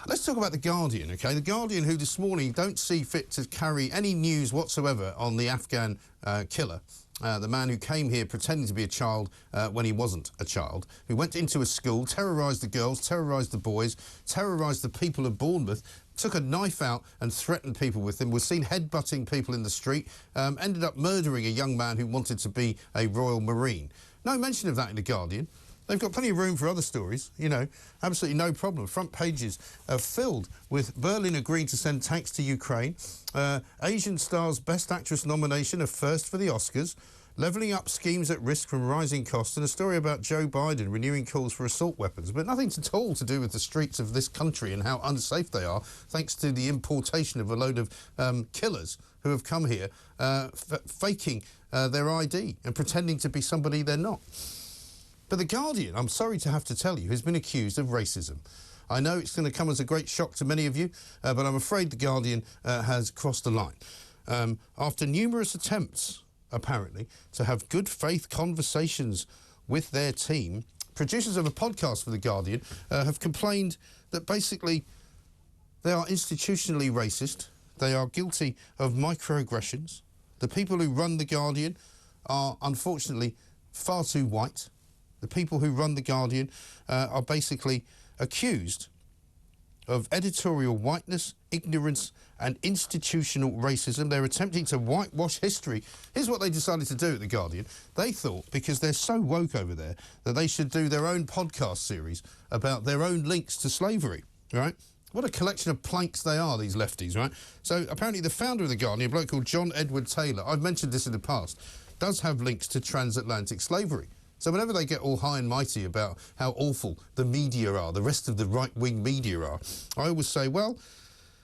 Let's talk about The Guardian, OK? The Guardian, who this morning don't see fit to carry any news whatsoever on the Afghan killer, the man who came here pretending to be a child when he wasn't a child, who went into a school, terrorised the girls, terrorised the boys, terrorised the people of Bournemouth, took a knife out and threatened people with them, was seen headbutting people in the street, ended up murdering a young man who wanted to be a Royal Marine. No mention of that in The Guardian. They've got plenty of room for other stories, you know, absolutely no problem. Front pages are filled with Berlin agreeing to send tanks to Ukraine, Asian Star's Best Actress nomination, a first for the Oscars, levelling up schemes at risk from rising costs, and a story about Joe Biden renewing calls for assault weapons, but nothing at all to do with the streets of this country and how unsafe they are, thanks to the importation of a load of killers who have come here faking their ID and pretending to be somebody they're not. But The Guardian, I'm sorry to have to tell you, has been accused of racism. I know it's going to come as a great shock to many of you, but I'm afraid The Guardian has crossed the line. After numerous attempts, apparently, to have good faith conversations with their team, producers of a podcast for The Guardian have complained that basically they are institutionally racist, they are guilty of microaggressions. The people who run The Guardian are, unfortunately, far too white. The people who run The Guardian are basically accused of editorial whiteness, ignorance and institutional racism. They're attempting to whitewash history. Here's what they decided to do at The Guardian. They thought, because they're so woke over there, that they should do their own podcast series about their own links to slavery, right? What a collection of planks they are, these lefties, right? So apparently the founder of The Guardian, a bloke called John Edward Taylor, I've mentioned this in the past, does have links to transatlantic slavery. So whenever they get all high and mighty about how awful the media are, the rest of the right-wing media are, I always say, well,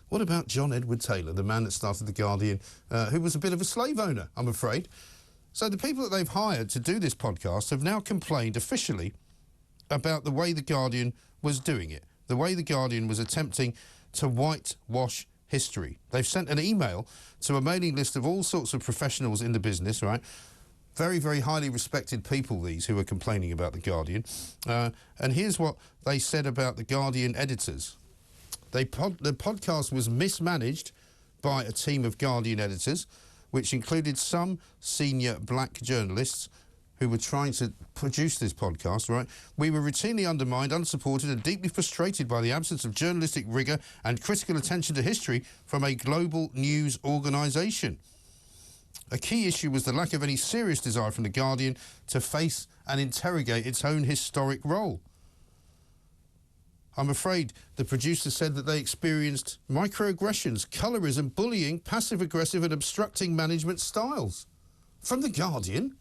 what about John Edward Taylor, the man that started The Guardian, who was a bit of a slave owner, I'm afraid? So the people that they've hired to do this podcast have now complained officially about the way The Guardian was doing it, the way The Guardian was attempting to whitewash history. They've sent an email to a mailing list of all sorts of professionals in the business, right? Very, very highly respected people, these, who are complaining about The Guardian. And here's what they said about The Guardian editors. The podcast was mismanaged by a team of Guardian editors, which included some senior black journalists who were trying to produce this podcast, right? We were routinely undermined, unsupported and deeply frustrated by the absence of journalistic rigour and critical attention to history from a global news organisation. A key issue was the lack of any serious desire from The Guardian to face and interrogate its own historic role. I'm afraid the producer said that they experienced microaggressions, colorism, bullying, passive-aggressive and obstructing management styles. From The Guardian?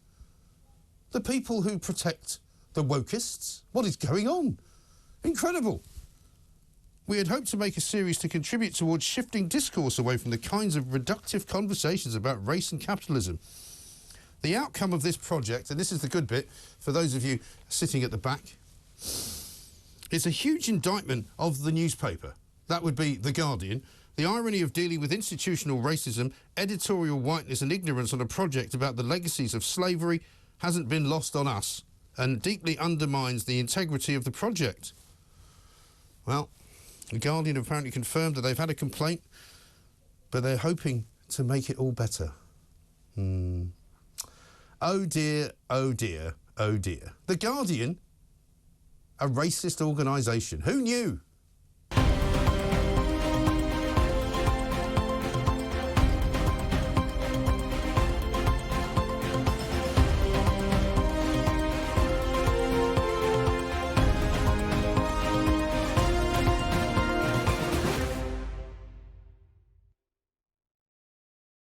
The people who protect the wokeists? What is going on? Incredible. We had hoped to make a series to contribute towards shifting discourse away from the kinds of reductive conversations about race and capitalism. The outcome of this project, and this is the good bit for those of you sitting at the back, it's a huge indictment of the newspaper. That would be The Guardian. The irony of dealing with institutional racism, editorial whiteness and ignorance on a project about the legacies of slavery hasn't been lost on us and deeply undermines the integrity of the project. Well, The Guardian apparently confirmed that they've had a complaint, but they're hoping to make it all better. Oh dear, oh dear, oh dear. The Guardian, a racist organisation. Who knew?